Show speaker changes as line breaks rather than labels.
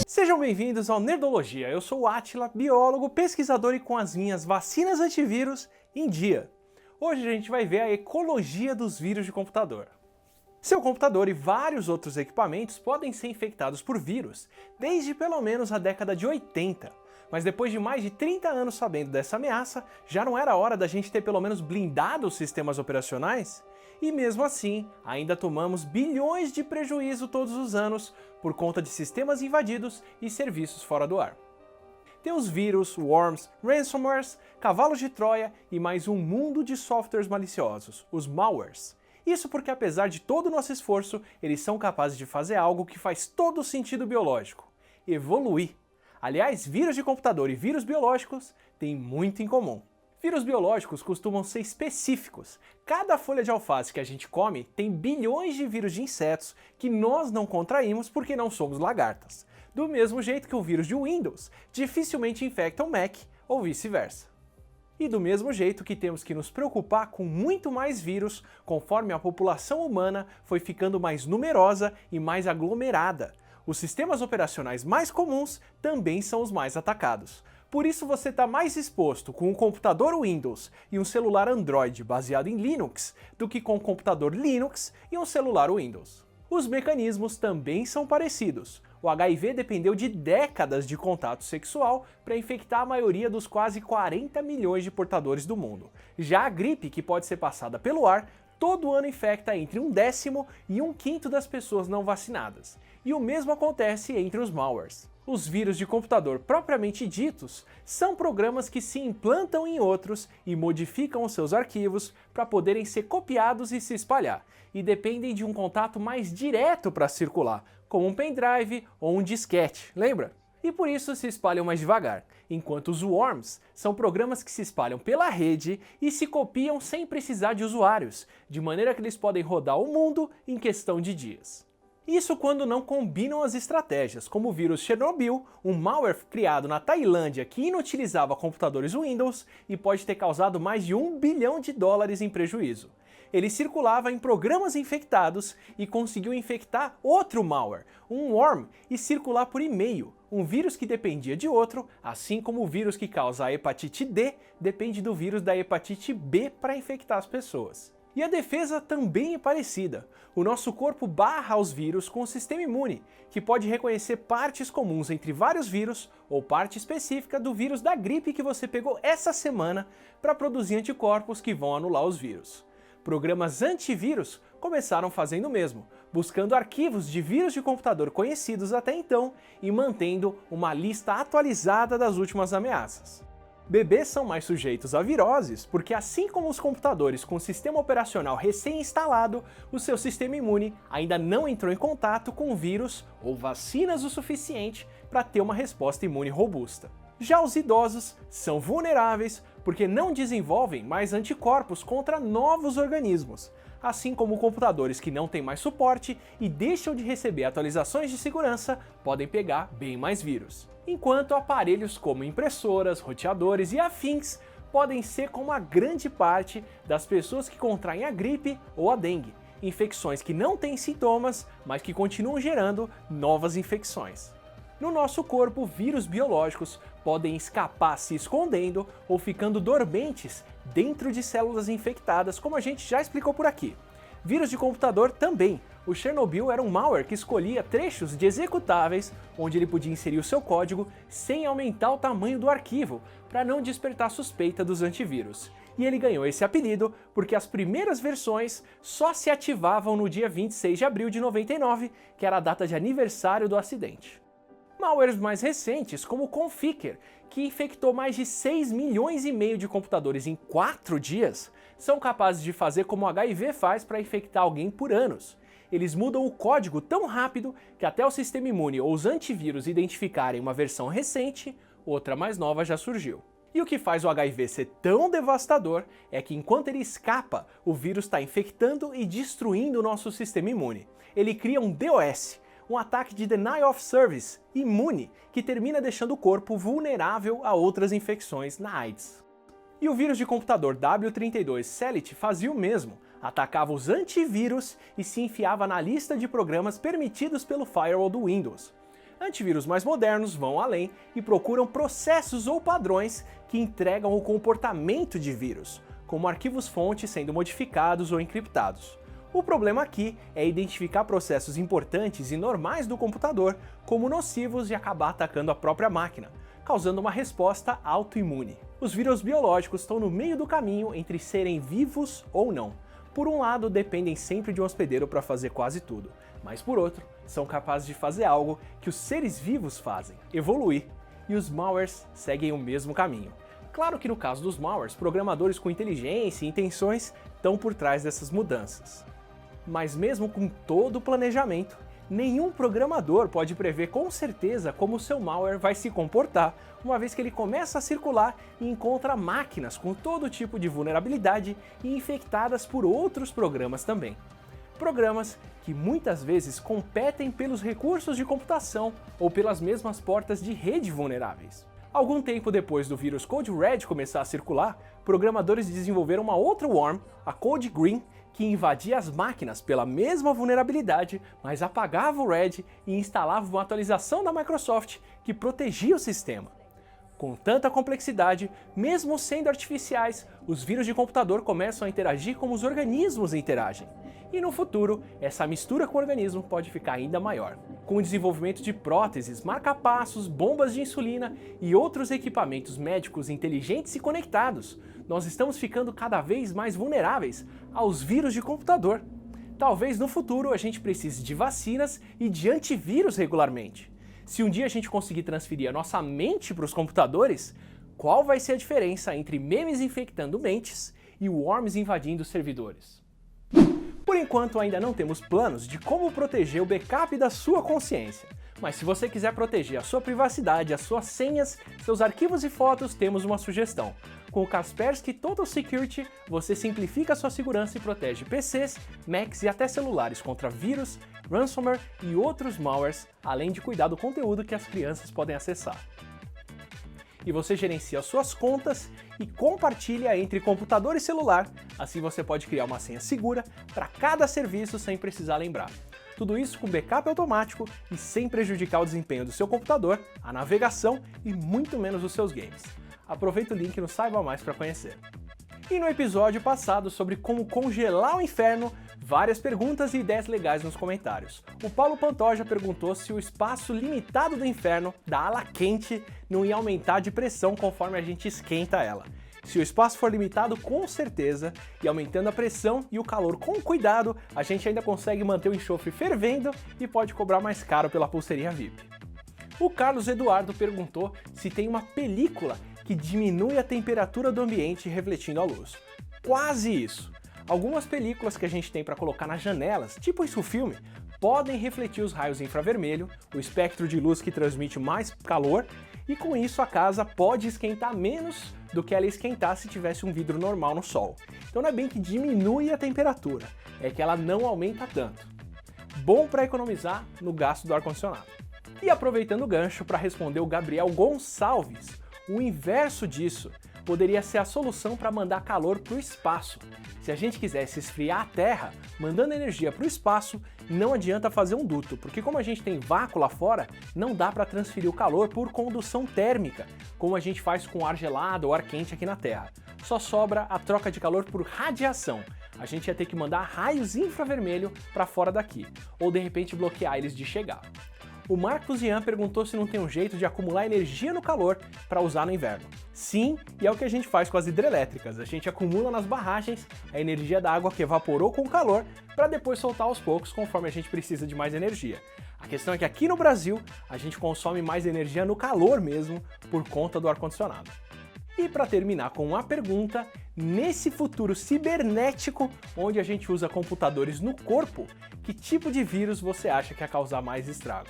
Sejam bem-vindos ao Nerdologia. Eu sou o Átila, biólogo, pesquisador e com as minhas vacinas antivírus em dia. Hoje a gente vai ver a ecologia dos vírus de computador. Seu computador e vários outros equipamentos podem ser infectados por vírus desde pelo menos a década de 80. Mas depois de mais de 30 anos sabendo dessa ameaça, já não era hora da gente ter pelo menos blindado os sistemas operacionais? E mesmo assim, ainda tomamos bilhões de prejuízo todos os anos por conta de sistemas invadidos e serviços fora do ar. Tem os vírus, worms, ransomwares, cavalos de Troia e mais um mundo de softwares maliciosos, os malwares. Isso porque apesar de todo o nosso esforço, eles são capazes de fazer algo que faz todo o sentido biológico: evoluir. Aliás, vírus de computador e vírus biológicos têm muito em comum. Vírus biológicos costumam ser específicos. Cada folha de alface que a gente come tem bilhões de vírus de insetos que nós não contraímos porque não somos lagartas. Do mesmo jeito que o vírus de Windows dificilmente infecta o Mac ou vice-versa. E do mesmo jeito que temos que nos preocupar com muito mais vírus conforme a população humana foi ficando mais numerosa e mais aglomerada. Os sistemas operacionais mais comuns também são os mais atacados. Por isso você está mais exposto com um computador Windows e um celular Android baseado em Linux do que com um computador Linux e um celular Windows. Os mecanismos também são parecidos. O HIV dependeu de décadas de contato sexual para infectar a maioria dos quase 40 milhões de portadores do mundo. Já a gripe, que pode ser passada pelo ar, todo ano infecta entre 1/10 e 1/5 das pessoas não vacinadas. E o mesmo acontece entre os malwares. Os vírus de computador propriamente ditos são programas que se implantam em outros e modificam os seus arquivos para poderem ser copiados e se espalhar, e dependem de um contato mais direto para circular, como um pendrive ou um disquete, lembra? E por isso se espalham mais devagar, enquanto os worms são programas que se espalham pela rede e se copiam sem precisar de usuários, de maneira que eles podem rodar o mundo em questão de dias. Isso quando não combinam as estratégias, como o vírus Chernobyl, um malware criado na Tailândia que inutilizava computadores Windows e pode ter causado mais de $1 bilhão em prejuízo. Ele circulava em programas infectados e conseguiu infectar outro malware, um worm, e circular por e-mail, um vírus que dependia de outro, assim como o vírus que causa a hepatite D depende do vírus da hepatite B para infectar as pessoas. E a defesa também é parecida. O nosso corpo barra os vírus com o sistema imune, que pode reconhecer partes comuns entre vários vírus ou parte específica do vírus da gripe que você pegou essa semana para produzir anticorpos que vão anular os vírus. Programas antivírus começaram fazendo o mesmo, buscando arquivos de vírus de computador conhecidos até então e mantendo uma lista atualizada das últimas ameaças. Bebês são mais sujeitos a viroses porque, assim como os computadores com sistema operacional recém-instalado, o seu sistema imune ainda não entrou em contato com vírus ou vacinas o suficiente para ter uma resposta imune robusta. Já os idosos são vulneráveis porque não desenvolvem mais anticorpos contra novos organismos, assim como computadores que não têm mais suporte e deixam de receber atualizações de segurança podem pegar bem mais vírus. Enquanto aparelhos como impressoras, roteadores e afins podem ser como a grande parte das pessoas que contraem a gripe ou a dengue, infecções que não têm sintomas, mas que continuam gerando novas infecções. No nosso corpo, vírus biológicos podem escapar se escondendo ou ficando dormentes dentro de células infectadas, como a gente já explicou por aqui. Vírus de computador também. O Chernobyl era um malware que escolhia trechos de executáveis onde ele podia inserir o seu código sem aumentar o tamanho do arquivo, para não despertar suspeita dos antivírus. E ele ganhou esse apelido porque as primeiras versões só se ativavam no dia 26 de abril de 99, que era a data de aniversário do acidente. Malwares mais recentes, como o Conficker, que infectou mais de 6,5 milhões de computadores em 4 dias, são capazes de fazer como o HIV faz para infectar alguém por anos. Eles mudam o código tão rápido que até o sistema imune ou os antivírus identificarem uma versão recente, outra mais nova já surgiu. E o que faz o HIV ser tão devastador é que enquanto ele escapa, o vírus está infectando e destruindo o nosso sistema imune. Ele cria um DOS, um ataque de Denial of Service imune, que termina deixando o corpo vulnerável a outras infecções na AIDS. E o vírus de computador W32 Selit fazia o mesmo, atacava os antivírus e se enfiava na lista de programas permitidos pelo firewall do Windows. Antivírus mais modernos vão além e procuram processos ou padrões que entregam o comportamento de vírus, como arquivos-fonte sendo modificados ou encriptados. O problema aqui é identificar processos importantes e normais do computador como nocivos e acabar atacando a própria máquina, causando uma resposta autoimune. Os vírus biológicos estão no meio do caminho entre serem vivos ou não. Por um lado, dependem sempre de um hospedeiro para fazer quase tudo, mas por outro, são capazes de fazer algo que os seres vivos fazem, evoluir, e os malwares seguem o mesmo caminho. Claro que no caso dos malwares, programadores com inteligência e intenções estão por trás dessas mudanças. Mas mesmo com todo o planejamento, nenhum programador pode prever com certeza como o seu malware vai se comportar, uma vez que ele começa a circular e encontra máquinas com todo tipo de vulnerabilidade e infectadas por outros programas também. Programas que muitas vezes competem pelos recursos de computação ou pelas mesmas portas de rede vulneráveis. Algum tempo depois do vírus Code Red começar a circular, programadores desenvolveram uma outra worm, a Code Green, que invadia as máquinas pela mesma vulnerabilidade, mas apagava o Red e instalava uma atualização da Microsoft que protegia o sistema. Com tanta complexidade, mesmo sendo artificiais, os vírus de computador começam a interagir como os organismos interagem. E no futuro, essa mistura com o organismo pode ficar ainda maior. Com o desenvolvimento de próteses, marca-passos, bombas de insulina e outros equipamentos médicos inteligentes e conectados, nós estamos ficando cada vez mais vulneráveis aos vírus de computador. Talvez no futuro a gente precise de vacinas e de antivírus regularmente. Se um dia a gente conseguir transferir a nossa mente para os computadores, qual vai ser a diferença entre memes infectando mentes e worms invadindo servidores? Por enquanto ainda não temos planos de como proteger o backup da sua consciência, mas se você quiser proteger a sua privacidade, as suas senhas, seus arquivos e fotos, temos uma sugestão. Com o Kaspersky Total Security, você simplifica a sua segurança e protege PCs, Macs e até celulares contra vírus, ransomware e outros malwares, além de cuidar do conteúdo que as crianças podem acessar. E você gerencia suas contas e compartilha entre computador e celular, assim você pode criar uma senha segura para cada serviço sem precisar lembrar. Tudo isso com backup automático e sem prejudicar o desempenho do seu computador, a navegação e muito menos os seus games. Aproveita o link no Saiba Mais para conhecer. E no episódio passado sobre como congelar o inferno, várias perguntas e ideias legais nos comentários. O Paulo Pantoja perguntou se o espaço limitado do inferno, da ala quente, não ia aumentar de pressão conforme a gente esquenta ela. Se o espaço for limitado, com certeza, e aumentando a pressão e o calor com cuidado, a gente ainda consegue manter o enxofre fervendo e pode cobrar mais caro pela pulseirinha VIP. O Carlos Eduardo perguntou se tem uma película que diminui a temperatura do ambiente refletindo a luz. Quase isso! Algumas películas que a gente tem para colocar nas janelas, tipo isso filme, podem refletir os raios infravermelho, o espectro de luz que transmite mais calor, e com isso a casa pode esquentar menos do que ela ia esquentar se tivesse um vidro normal no sol. Então não é bem que diminui a temperatura, é que ela não aumenta tanto. Bom para economizar no gasto do ar-condicionado. E aproveitando o gancho para responder o Gabriel Gonçalves, o inverso disso poderia ser a solução para mandar calor para o espaço. Se a gente quisesse esfriar a Terra, mandando energia para o espaço, não adianta fazer um duto, porque como a gente tem vácuo lá fora, não dá para transferir o calor por condução térmica, como a gente faz com ar gelado ou ar quente aqui na Terra. Só sobra a troca de calor por radiação. A gente ia ter que mandar raios infravermelho para fora daqui, ou de repente bloquear eles de chegar. O Marcos Ian perguntou se não tem um jeito de acumular energia no calor para usar no inverno. Sim, e é o que a gente faz com as hidrelétricas. A gente acumula nas barragens a energia da água que evaporou com o calor para depois soltar aos poucos conforme a gente precisa de mais energia. A questão é que aqui no Brasil a gente consome mais energia no calor mesmo por conta do ar-condicionado. E para terminar com uma pergunta, nesse futuro cibernético onde a gente usa computadores no corpo, que tipo de vírus você acha que ia causar mais estrago?